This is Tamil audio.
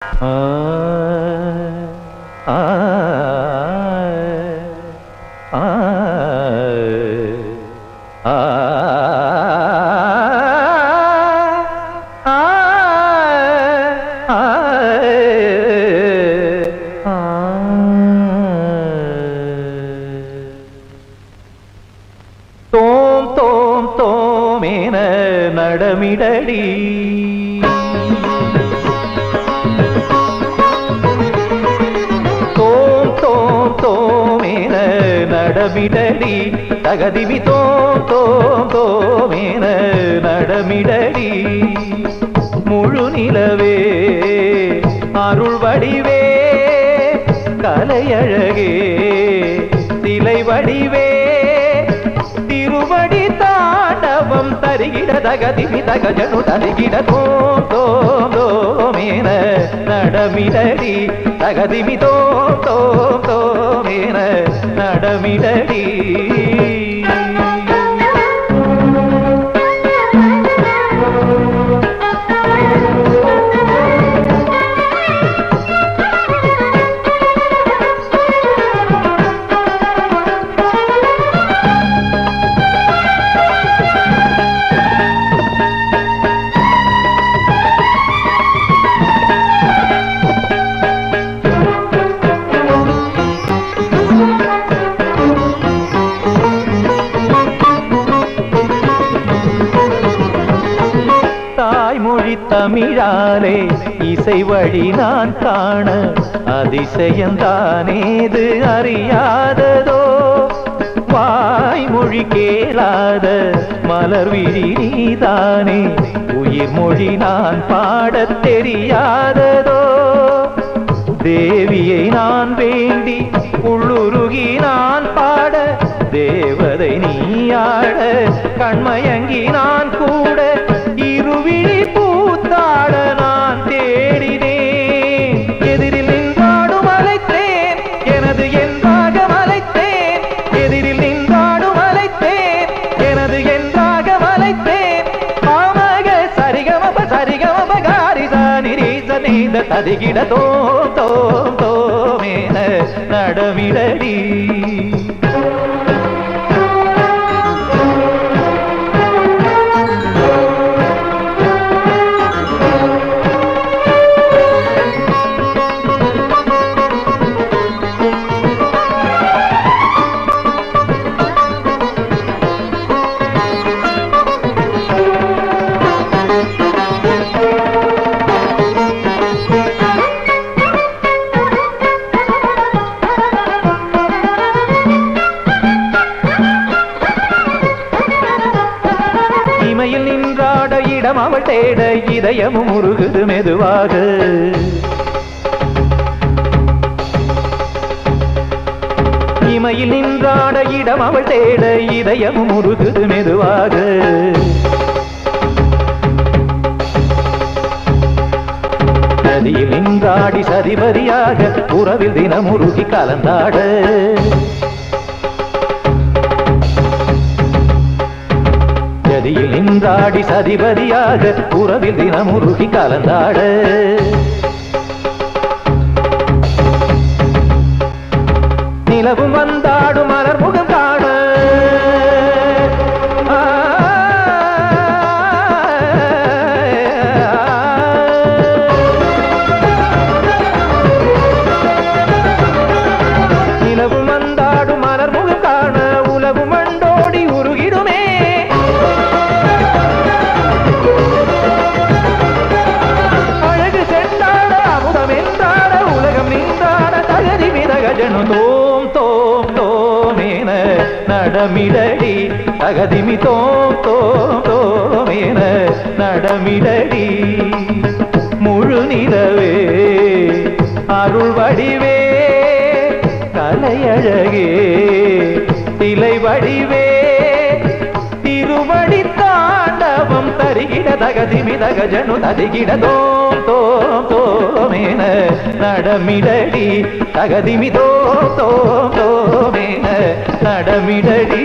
ஆ ஆ ஆ ஆ தோம் தோம் தோமேன நடமிடடி தோம் தோம் தோமேன நடமிடடி தகதிமி தோம் தோம் தோமேன நடமிடடி முழு நிலவே அருள் வடிவே கலையழகே சிலை வடிவே திருவடி தாண்டவம் தருகிட தகதிமி தகஜனு தருகிட தோம் தோம் தோமேன நடமிடடி தகதிமி தோம் தோம் தோமேன நடமிடடி தாய்மொழி தமிழாலே இசை வழி நான் காண அதிசயந்தானேது அறியாததோ வாய்மொழி கேளாத மலர் விழி நீதானே உயிர் மொழி நான் பாடத் தெரியாததோ தேவியை நான் வேண்டி உள்ளுருகி நான் பாட தேவதை நீயாட கண்மயங்கி நான் கூட இருவிழி பூத்தாட நான் தேடினேன் எதிரில் நின்றாடும் அழைத்தேன் எனது என்பாக மலைத்தேன் எதிரில் நின்றாடும் அழைத்தேன் எனது என்பாக மலைத்தேன் ஆமக சரிகமப சரிகமப காரிசா நிரீச நீத ததிகிட தோம் தோம் தோமேன நடமிடடி இமையில் நின்றாட இடம் அவள் தேட இதயமும் உருகுது மெதுவாக இமையில் நின்றாட இடம் அவள் தேட இதயமும் உருகுது மெதுவாக நதியில் நின்றாடி சரிபரியாக உறவில் தினம் உருகி கலந்தாட நதியில் நின்றாடி சதிபதியாக உறவில் தினம் உருகி கலந்தாட நிலவும் வந்தாடும் மலர் முகம் காண நிலவும் வந்தாடும் மலர் முகம் காண உலகு மண்டோடி உருகிடுமே அழகு சென்றாட அமுதம் என்றாட உலகம் நின்றாட தகதி மிதகஜனு தோம் தோம் தோமேன நடமிடடி தகதிமி தோம் தோம் தோமேன நடமிடடி முழு நிலவே அருள் வடிவே கலையழகே சிலை வடிவே திருவடி தாண்டவம் தருகிட தகதிமி தகஜனு தருகிட தோம் தோம் தோமேன நடமிடடி தகதிமி தோம் தோம் தோமேன நடமிடடி